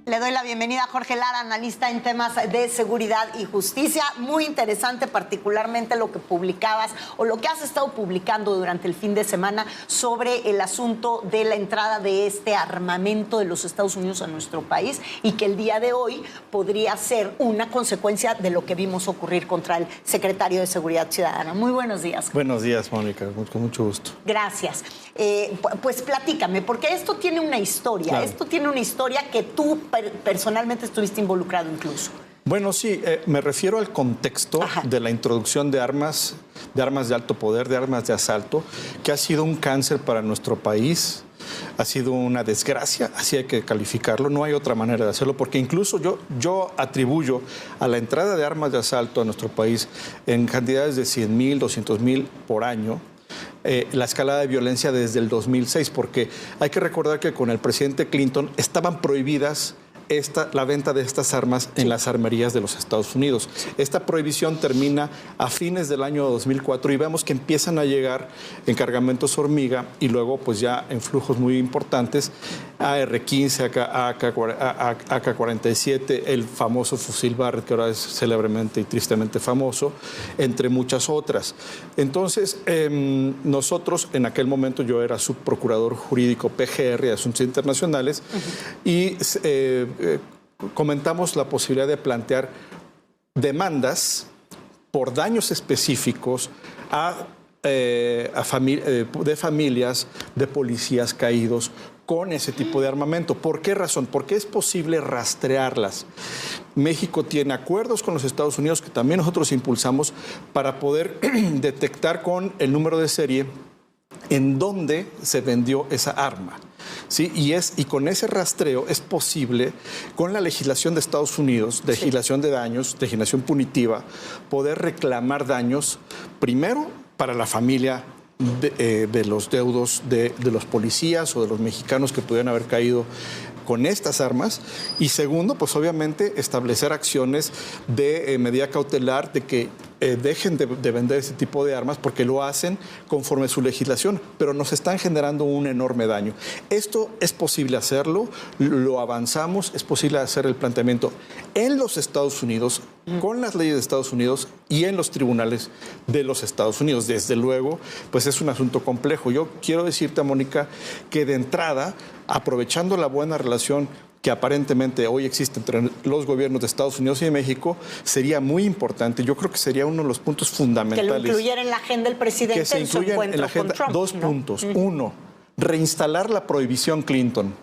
Le doy la bienvenida a Jorge Lara, analista en temas de seguridad y justicia. Muy interesante, particularmente lo que publicabas o lo que has estado publicando durante el fin de semana sobre el asunto de la entrada de este armamento de los Estados Unidos a nuestro país y que el día de hoy podría ser una consecuencia de lo que vimos ocurrir contra el secretario de Seguridad Ciudadana. Muy buenos días. Buenos días, Mónica, con mucho gusto. Gracias. Pues platícame, porque esto tiene una historia. Claro. Esto tiene una historia que tú personalmente estuviste involucrado incluso. Bueno, sí, me refiero al contexto de la introducción de armas de alto poder, de armas de asalto, que ha sido un cáncer para nuestro país, ha sido una desgracia, así hay que calificarlo, no hay otra manera de hacerlo, porque incluso yo atribuyo a la entrada de armas de asalto a nuestro país en cantidades de 100,000, 200,000 por año, la escalada de violencia desde el 2006, porque hay que recordar que con el presidente Clinton estaban prohibidas la venta de estas armas en las armerías de los Estados Unidos. Esta prohibición termina a fines del año 2004 y vemos que empiezan a llegar en cargamentos hormiga y luego pues ya en flujos muy importantes AR-15, AK-47, el famoso fusil Barrett, que ahora es célebremente y tristemente famoso, entre muchas otras. Entonces, nosotros en aquel momento, yo era subprocurador jurídico PGR de Asuntos Internacionales y comentamos la posibilidad de plantear demandas por daños específicos de familias de policías caídos con ese tipo de armamento. ¿Por qué razón? Porque es posible rastrearlas. México tiene acuerdos con los Estados Unidos que también nosotros impulsamos para poder detectar con el número de serie en dónde se vendió esa arma. ¿Sí? Y con ese rastreo es posible, con la legislación de Estados Unidos, legislación de daños, legislación punitiva, poder reclamar daños, primero para la familia de los deudos de los policías o de los mexicanos que pudieran haber caído con estas armas, y segundo, pues obviamente establecer acciones de medida cautelar de que dejen de vender ese tipo de armas porque lo hacen conforme su legislación, pero nos están generando un enorme daño. Esto es posible hacerlo, lo avanzamos, es posible hacer el planteamiento en los Estados Unidos, con las leyes de Estados Unidos y en los tribunales de los Estados Unidos. Desde luego, pues es un asunto complejo. Yo quiero decirte, Mónica, que de entrada, aprovechando la buena relación que aparentemente hoy existe entre los gobiernos de Estados Unidos y de México, sería muy importante. Yo creo que sería uno de los puntos fundamentales. Que lo incluyera en la agenda del presidente. Que se incluya en la agenda. Trump, dos puntos. Uno, reinstalar la prohibición Clinton.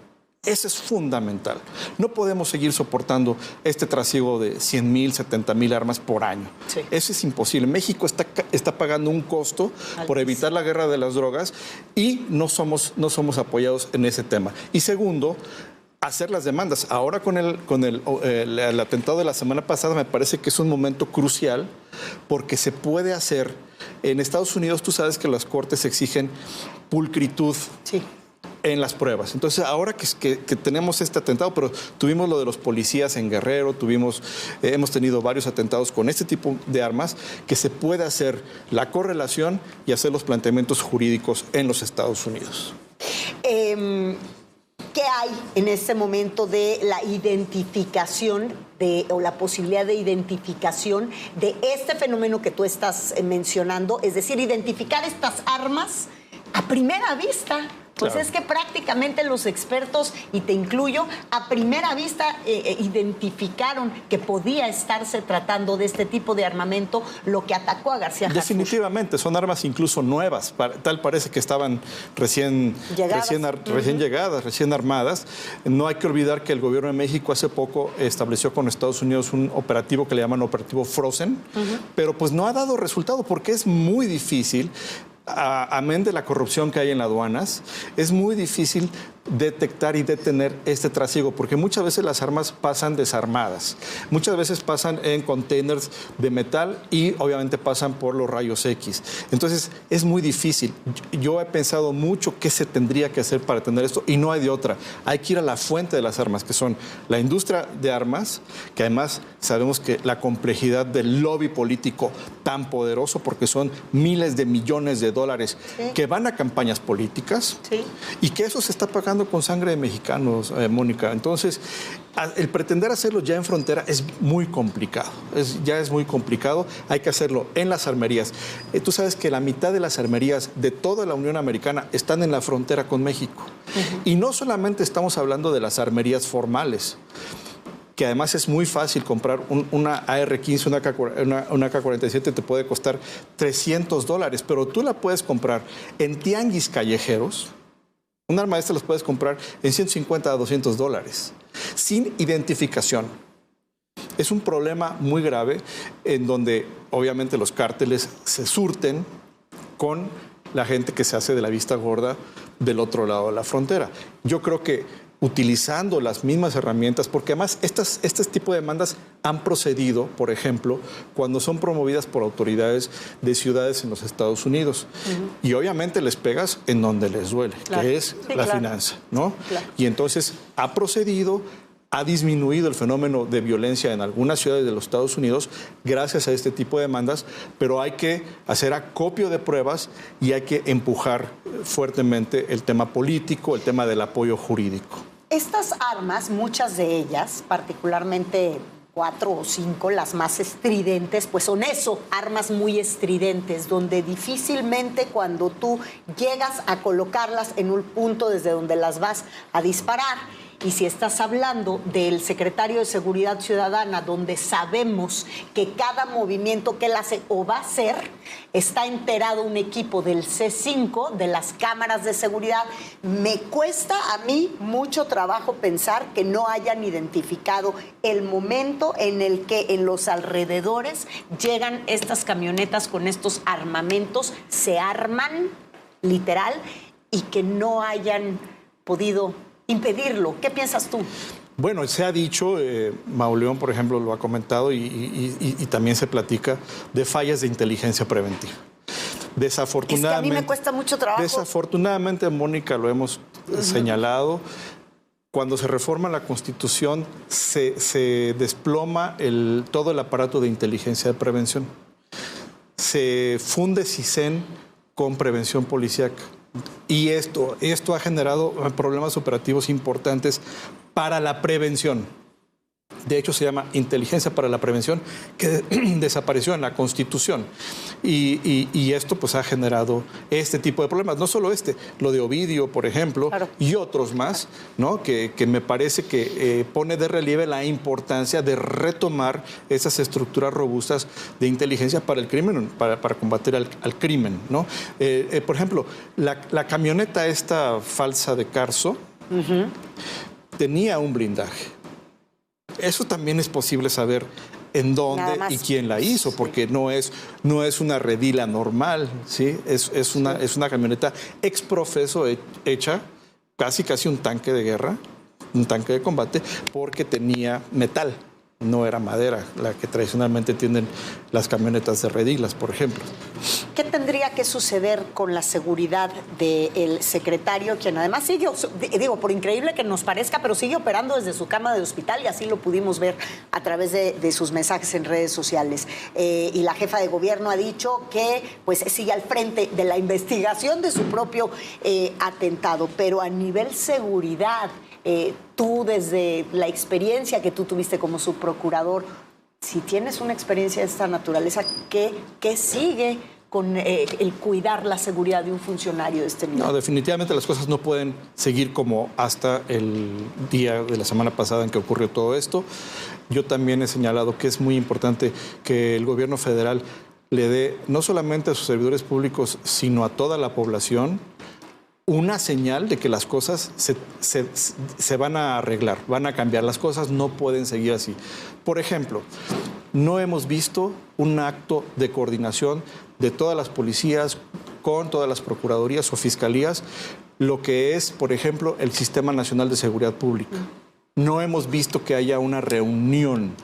Ese es fundamental. No podemos seguir soportando este trasiego de 100,000, 70,000 armas por año. Sí. Eso es imposible. México está pagando un costo por evitar la guerra de las drogas y no somos apoyados en ese tema. Y segundo, hacer las demandas. Ahora con el atentado de la semana pasada me parece que es un momento crucial porque se puede hacer. En Estados Unidos tú sabes que las cortes exigen pulcritud. Sí. En las pruebas. Entonces, ahora que tenemos este atentado, pero tuvimos lo de los policías en Guerrero, hemos tenido varios atentados con este tipo de armas, que se puede hacer la correlación y hacer los planteamientos jurídicos en los Estados Unidos. ¿Qué hay en este momento de la identificación o la posibilidad de identificación de este fenómeno que tú estás mencionando? Es decir, identificar estas armas a primera vista. Pues claro. Es que prácticamente los expertos, y te incluyo, a primera vista identificaron que podía estarse tratando de este tipo de armamento, lo que atacó a García Harfuch. Definitivamente, son armas incluso nuevas, tal parece que estaban recién llegadas, recién armadas. No hay que olvidar que el gobierno de México hace poco estableció con Estados Unidos un operativo que le llaman operativo Frozen, pero pues no ha dado resultado porque es muy difícil. Amén de la corrupción que hay en las aduanas, es muy difícil detectar y detener este trasiego, porque muchas veces las armas pasan desarmadas, muchas veces pasan en containers de metal y obviamente pasan por los rayos X. Entonces es muy difícil. Yo he pensado mucho qué se tendría que hacer para tener esto y no hay de otra. Hay que ir a la fuente de las armas, que son la industria de armas, que además sabemos que la complejidad del lobby político tan poderoso, porque son miles de millones de dólares que van a campañas políticas y que eso se está pagando pagando con sangre de mexicanos, Mónica. Entonces, el pretender hacerlo ya en frontera es muy complicado. Ya es muy complicado. Hay que hacerlo en las armerías. Tú sabes que la mitad de las armerías de toda la Unión Americana están en la frontera con México. Y no solamente estamos hablando de las armerías formales, que además es muy fácil comprar una AR-15, una AK-47 te puede costar $300, pero tú la puedes comprar en tianguis callejeros. Un arma de estas las puedes comprar en $150 a $200, sin identificación. Es un problema muy grave en donde obviamente los cárteles se surten con la gente que se hace de la vista gorda del otro lado de la frontera. Yo creo que utilizando las mismas herramientas, porque además este tipo de demandas han procedido, por ejemplo, cuando son promovidas por autoridades de ciudades en los Estados Unidos. Y obviamente les pegas en donde les duele, que es la finanza, ¿no? Y entonces ha procedido, ha disminuido el fenómeno de violencia en algunas ciudades de los Estados Unidos gracias a este tipo de demandas, pero hay que hacer acopio de pruebas y hay que empujar fuertemente el tema político, el tema del apoyo jurídico. Estas armas, muchas de ellas, particularmente 4 o 5, las más estridentes, pues son eso, armas muy estridentes, donde difícilmente cuando tú llegas a colocarlas en un punto desde donde las vas a disparar. Y si estás hablando del secretario de Seguridad Ciudadana, donde sabemos que cada movimiento que él hace o va a hacer, está enterado un equipo del C5, de las cámaras de seguridad, me cuesta a mí mucho trabajo pensar que no hayan identificado el momento en el que en los alrededores llegan estas camionetas con estos armamentos, se arman, literal, y que no hayan podido impedirlo. ¿Qué piensas tú? Bueno, se ha dicho, Mauleón, por ejemplo, lo ha comentado y también se platica de fallas de inteligencia preventiva. Desafortunadamente, es que a mí me cuesta mucho trabajo. Desafortunadamente, Mónica, lo hemos señalado, cuando se reforma la Constitución se desploma todo el aparato de inteligencia de prevención. Se funde CISEN con prevención policíaca. Y esto ha generado problemas operativos importantes para la prevención. De hecho, se llama Inteligencia para la Prevención, que desapareció en la Constitución. Y esto pues ha generado este tipo de problemas. No solo lo de Ovidio, por ejemplo, claro, y otros más, ¿no? Que me parece que pone de relieve la importancia de retomar esas estructuras robustas de inteligencia para el crimen, para combatir al crimen, ¿no? Por ejemplo, la camioneta esta falsa de Carso tenía un blindaje. Eso también es posible saber en dónde y quién la hizo, porque no es una redila normal, ¿sí? Es una camioneta exprofeso hecha casi un tanque de guerra, un tanque de combate, porque tenía metal, no era madera, la que tradicionalmente tienen las camionetas de redilas, por ejemplo. ¿Qué tendría que suceder con la seguridad del secretario, quien además sigue, digo, por increíble que nos parezca, pero sigue operando desde su cama de hospital y así lo pudimos ver a través de sus mensajes en redes sociales? Y la jefa de gobierno ha dicho que pues sigue al frente de la investigación de su propio atentado, pero a nivel seguridad, tú desde la experiencia que tú tuviste como subprocurador, si tienes una experiencia de esta naturaleza, ¿qué sigue con el cuidar la seguridad de un funcionario de este nivel? No, definitivamente las cosas no pueden seguir como hasta el día de la semana pasada en que ocurrió todo esto. Yo también he señalado que es muy importante que el gobierno federal le dé no solamente a sus servidores públicos, sino a toda la población, una señal de que las cosas se van a arreglar, van a cambiar. Las cosas no pueden seguir así. Por ejemplo, no hemos visto un acto de coordinación de todas las policías con todas las procuradurías o fiscalías, lo que es, por ejemplo, el Sistema Nacional de Seguridad Pública. No hemos visto que haya una reunión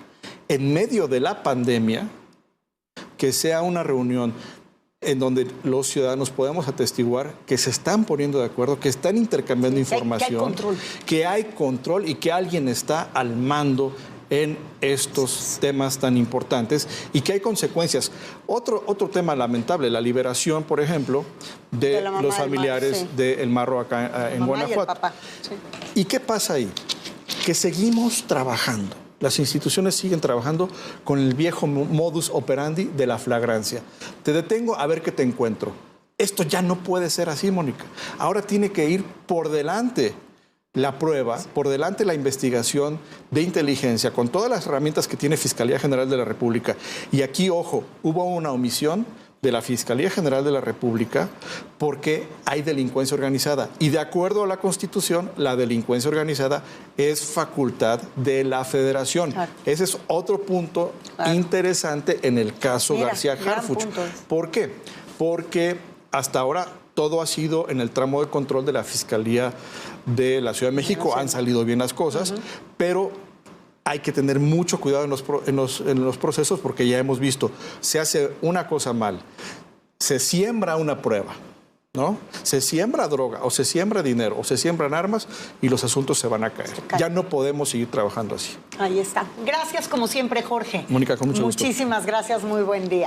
en medio de la pandemia, que sea una reunión en donde los ciudadanos podemos atestiguar que se están poniendo de acuerdo, que están intercambiando información, que hay control y que alguien está al mando en estos temas tan importantes y que hay consecuencias. Otro tema lamentable, la liberación, por ejemplo, de los familiares del Marro acá en Guanajuato. Y el papá. Sí. ¿Y qué pasa ahí? Que seguimos trabajando. Las instituciones siguen trabajando con el viejo modus operandi de la flagrancia. Te detengo a ver qué te encuentro. Esto ya no puede ser así, Mónica. Ahora tiene que ir por delante la prueba, por delante la investigación de inteligencia, con todas las herramientas que tiene Fiscalía General de la República. Y aquí, ojo, hubo una omisión de la Fiscalía General de la República porque hay delincuencia organizada. Y de acuerdo a la Constitución, la delincuencia organizada es facultad de la Federación. Claro. Ese es otro punto interesante en el caso García Harfuch. ¿Por qué? Porque hasta ahora todo ha sido en el tramo de control de la Fiscalía de la Ciudad de México. Han salido bien las cosas, pero hay que tener mucho cuidado en los procesos porque ya hemos visto, se hace una cosa mal, se siembra una prueba, ¿no? Se siembra droga, o se siembra dinero, o se siembran armas y los asuntos se van a caer. Ya no podemos seguir trabajando así. Ahí está. Gracias como siempre, Jorge. Mónica, con mucho gusto. Muchísimas gracias, muy buen día.